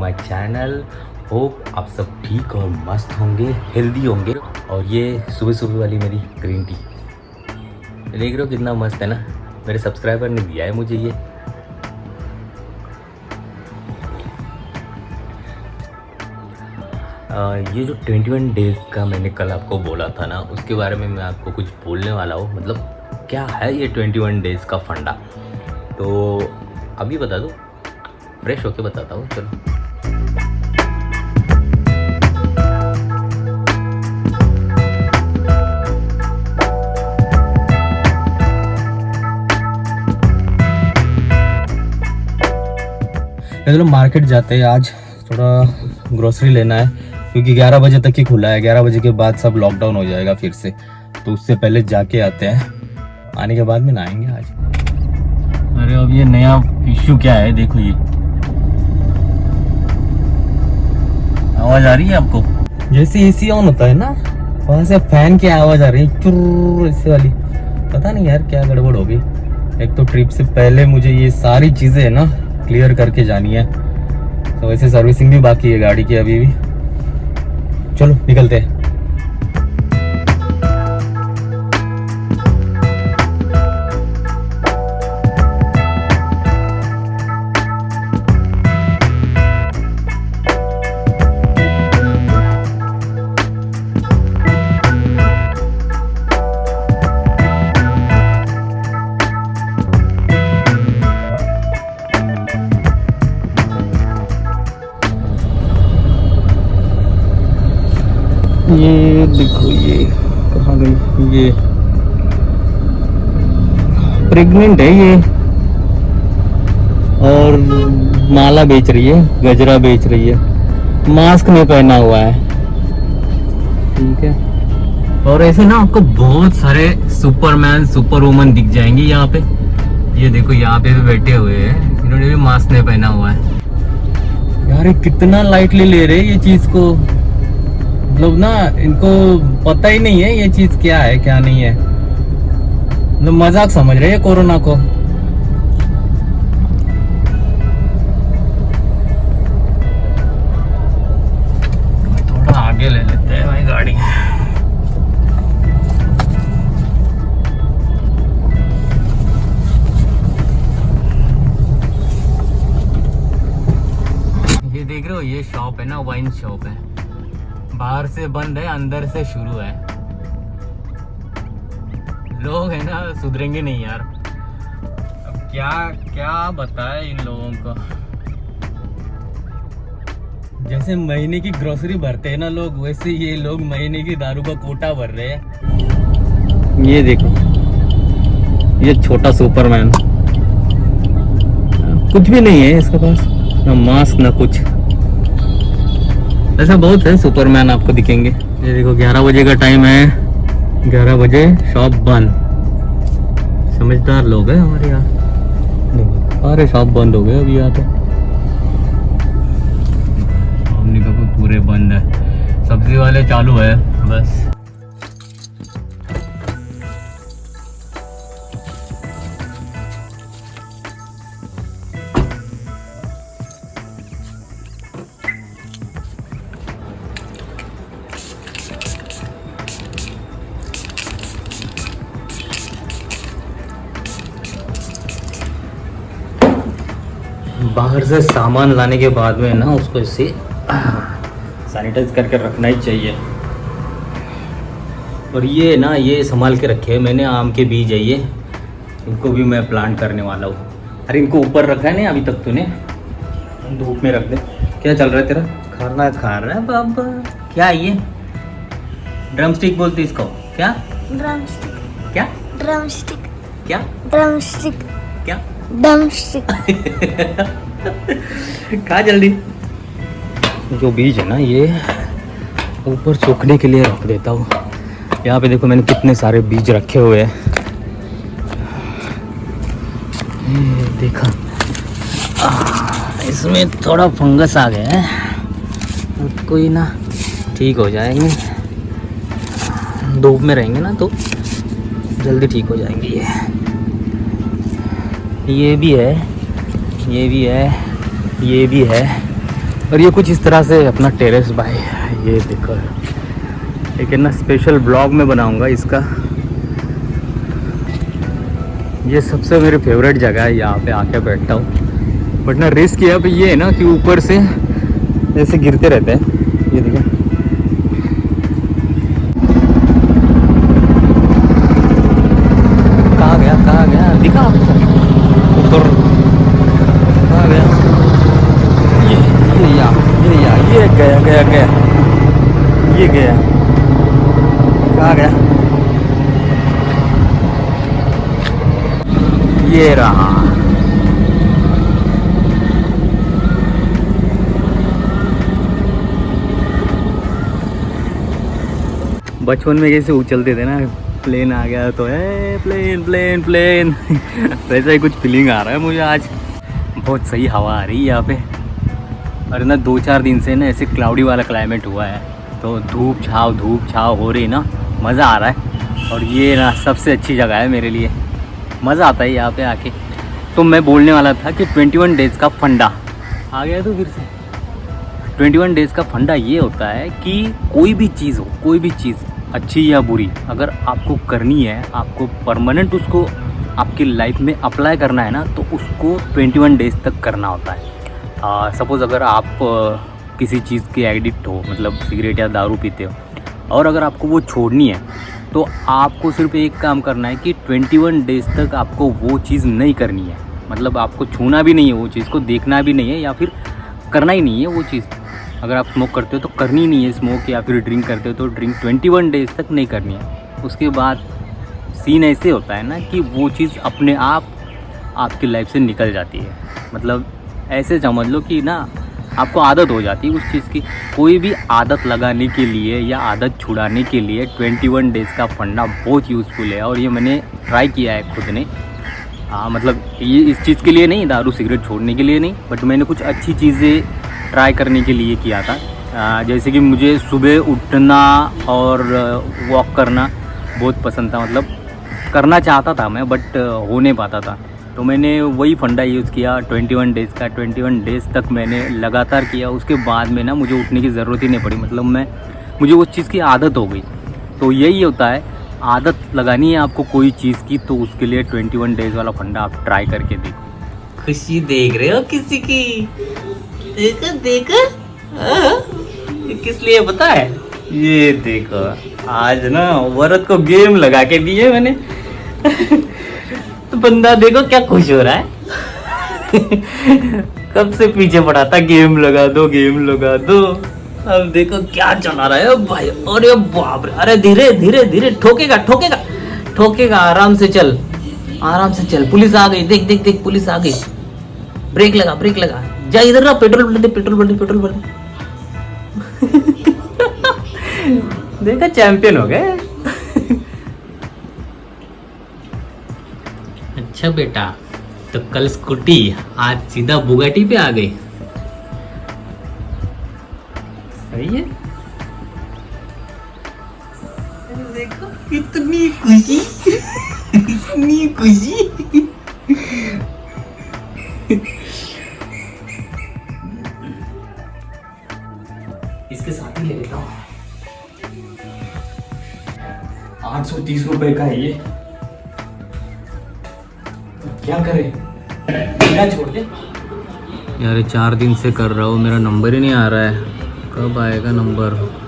My channel. Hope आप सब ठीक और मस्त होंगे, हेल्दी होंगे। और ये सुबह सुबह वाली मेरी ग्रीन टी देख रहे हो कितना मस्त है ना। मेरे सब्सक्राइबर ने दिया है मुझे ये। ये जो 21 डेज़ का मैंने कल आपको बोला था ना, उसके बारे में मैं आपको कुछ बोलने वाला हूँ। मतलब क्या है ये 21 डेज़ का फंडा, तो अभी बता दो, फ्रेश होके बताता हूँ। चलो चलो मार्केट जाते हैं। आज थोड़ा ग्रोसरी लेना है क्योंकि 11 बजे तक ही खुला है। 11 बजे के बाद सब लॉकडाउन हो जाएगा फिर से, तो उससे पहले जाके आते हैं। आने के बाद में नहाएंगे आज। अरे अब ये नया इश्यू क्या है, देखो ये आवाज आ रही है आपको। जैसे एसी ऑन होता है ना, वहां से फैन की आवाज आ रही है, चुर ऐसे वाली। पता नहीं यार क्या गड़बड़ हो गई। एक तो ट्रिप से पहले मुझे ये सारी चीजें है ना क्लियर करके जानी है। तो वैसे सर्विसिंग भी बाकी है गाड़ी की अभी भी। चलो निकलते हैं। ये देखो ये कहाँ गई, ये प्रेग्नेंट है ये, और माला बेच रही है, गजरा बेच रही है, मास्क नहीं पहना हुआ है। ठीक है। और ऐसे ना आपको बहुत सारे सुपरमैन सुपर वुमन दिख जाएंगे यहाँ पे। ये देखो यहाँ पे भी बैठे हुए हैं, इन्होंने भी मास्क नहीं पहना हुआ है। यार ये कितना लाइटली ले रहे हैं ये चीज को। मतलब ना इनको पता ही नहीं है ये चीज क्या है क्या नहीं है। मतलब मजाक समझ रहे हैं कोरोना को। थोड़ा आगे ले लेते हैं भाई गाड़ी। ये देख रहे हो, ये शॉप है ना, वाइन शॉप है। बाहर से बंद है, अंदर से शुरू है। लोग है ना सुधरेंगे नहीं यार। अब क्या क्या बताए इन लोगों को। जैसे महीने की ग्रोसरी भरते हैं ना लोग, वैसे ये लोग महीने की दारू का कोटा भर रहे हैं। ये देखो ये छोटा सुपरमैन, कुछ भी नहीं है इसके पास, ना मास्क ना कुछ। ऐसा बहुत है सुपरमैन आपको दिखेंगे। ये देखो 11 बजे का टाइम है, 11 बजे शॉप बंद। समझदार लोग हैं हमारे यहाँ। देखो सारे शॉप बंद हो गए अभी यहाँ तो। सामने का पूरे बंद है, सब्जी वाले चालू है बस। बाहर से सामान लाने के बाद में ना उसको इसे सैनिटाइज करके रखना ही चाहिए। और ये ना ये संभाल के रखे है मैंने, आम के बीज है ये, इनको भी मैं प्लांट करने वाला हूँ। अरे इनको ऊपर रखा है नहीं अभी तक तूने, धूप में रख दे। क्या चल रहा है तेरा? खाना खा रहा है बाबा। क्या ये ड्रम स्टिक बोलते इसको? क्या ड्रम स्टिक? क्या ड्रम स्टिक? क्या ड्रम स्टिक? क्या ड्रम स्टिक? खा जल्दी। जो बीज है ना ये ऊपर सूखने के लिए रख देता हूँ। यहाँ पे देखो मैंने कितने सारे बीज रखे हुए हैं। देखा इसमें थोड़ा फंगस आ गया है, कोई ना ठीक हो जाएंगे। धूप में रहेंगे ना तो जल्दी ठीक हो जाएंगे। ये भी है, ये भी है, ये भी है, और ये कुछ इस तरह से अपना टेरेस भाई, ये देखो एक है ना स्पेशल ब्लॉग में बनाऊंगा इसका। ये सबसे मेरी फेवरेट जगह है, यहाँ पे आके बैठता हूँ। बट ना रिस्क यहाँ पे ये है ना कि ऊपर से ऐसे गिरते रहते हैं, ये देखो। कहाँ गया दिखा आपको ऊपर? कहाँ गया? ये गया ये गया। कहाँ गया? ये रहा। बचपन में कैसे उछलते थे ना, प्लेन आ गया तो है प्लेन प्लेन प्लेन वैसा ही कुछ फीलिंग आ रहा है मुझे आज। बहुत सही हवा आ रही है यहाँ पे। और ना 2-4 दिन से ना ऐसे क्लाउडी वाला क्लाइमेट हुआ है, तो धूप छाव हो रही ना, मज़ा आ रहा है। और ये ना सबसे अच्छी जगह है मेरे लिए, मज़ा आता है यहाँ पे आके। तो मैं बोलने वाला था कि 21 डेज़ का फंडा आ गया। तो फिर से 21 डेज़ का फंडा ये होता है कि कोई भी चीज़ हो, कोई भी चीज़ अच्छी या बुरी, अगर आपको करनी है, आपको परमानेंट उसको आपकी लाइफ में अप्लाई करना है ना, तो उसको 21 डेज़ तक करना होता है। सपोज़ अगर आप किसी चीज़ के एडिक्ट हो, मतलब सिगरेट या दारू पीते हो, और अगर आपको वो छोड़नी है, तो आपको सिर्फ एक काम करना है कि 21 डेज़ तक आपको वो चीज़ नहीं करनी है। मतलब आपको छूना भी नहीं है, वो चीज़ को देखना भी नहीं है, या फिर करना ही नहीं है वो चीज़। अगर आप स्मोक करते हो तो करनी नहीं है स्मोक, या फिर ड्रिंक करते हो तो ड्रिंक 21 डेज़ तक नहीं करनी है। उसके बाद सीन ऐसे होता है ना कि वो चीज़ अपने आप आपकी लाइफ से निकल जाती है। मतलब ऐसे समझ लो कि ना आपको आदत हो जाती है उस चीज़ की। कोई भी आदत लगाने के लिए या आदत छुड़ाने के लिए 21 डेज़ का फंडा बहुत यूज़फुल है। और ये मैंने ट्राई किया है खुद ने। मतलब ये इस चीज़ के लिए नहीं, दारू सिगरेट छोड़ने के लिए नहीं, बट मैंने कुछ अच्छी चीज़ें ट्राई करने के लिए किया था। जैसे कि मुझे सुबह उठना और वॉक करना बहुत पसंद था। मतलब करना चाहता था मैं, बट हो नहीं पाता था। तो मैंने वही फंडा यूज़ किया 21 डेज़ का। 21 डेज़ तक मैंने लगातार किया। उसके बाद में ना मुझे उठने की ज़रूरत ही नहीं पड़ी। मतलब मुझे उस चीज़ की आदत हो गई। तो यही होता है, आदत लगानी है आपको कोई चीज़ की, तो उसके लिए 21 डेज़ वाला फंडा आप ट्राई करके देखो। खुशी देख रहे हो किसी की? देखो किस लिए पता है? ये देखो, आज ना औरत को गेम लगा के दिए मैंने तो बंदा देखो क्या खुश हो रहा है कब से पीछे पड़ा था, गेम लगा दो गेम लगा दो। अब देखो क्या चला रहा है भाई। अरे बाप रे, अरे धीरे धीरे धीरे, ठोकेगा ठोकेगा ठोकेगा, आराम से चल आराम से चल। पुलिस आ गई, देख देख देख पुलिस आ गई। ब्रेक लगा, जा इधर ना, पेट्रोल भर दे पेट्रोल भर दे पेट्रोल भर दे देखा, चैंपियन हो गए। अच्छा बेटा, तो कल स्कूटी, आज सीधा बुगाटी पे आ गई। सही है। देखो कितनी खुशी इतनी खुशी इसके साथ ही ले लेता हूँ। 830 रुपए का है ये, क्या करें, बिना छोड़ दे यार। 4 दिन से कर रहा हूँ, मेरा नंबर ही नहीं आ रहा है। कब आएगा नंबर?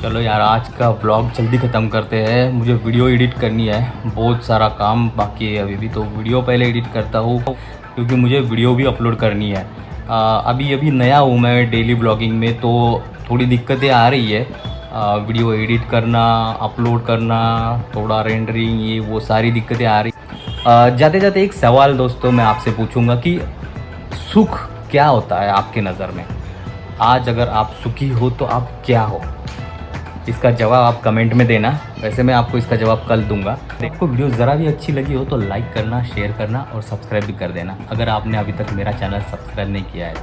चलो यार, आज का व्लॉग जल्दी ख़त्म करते हैं। मुझे वीडियो एडिट करनी है, बहुत सारा काम बाकी है अभी भी। तो वीडियो पहले एडिट करता हूँ, क्योंकि मुझे वीडियो भी अपलोड करनी है। अभी नया हूँ मैं डेली ब्लॉगिंग में, तो थोड़ी दिक्कतें आ रही है। वीडियो एडिट करना, अपलोड करना, थोड़ा रेंडरिंग, ये वो सारी दिक्कतें आ रही। जाते जाते एक सवाल दोस्तों मैं आपसे पूछूंगा कि सुख क्या होता है आपके नज़र में? आज अगर आप सुखी हो तो आप क्या हो? इसका जवाब आप कमेंट में देना। वैसे मैं आपको इसका जवाब कल दूंगा। आपको वीडियो ज़रा भी अच्छी लगी हो तो लाइक करना, शेयर करना और सब्सक्राइब भी कर देना, अगर आपने अभी तक मेरा चैनल सब्सक्राइब नहीं किया है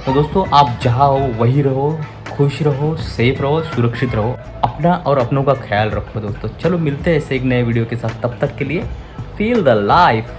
तो दोस्तों आप जहाँ हो वहीं रहो, खुश रहो, सेफ रहो, सुरक्षित रहो, अपना और अपनों का ख्याल रखो दोस्तों। चलो मिलते हैं ऐसे एक नए वीडियो के साथ, तब तक के लिए फील द लाइफ।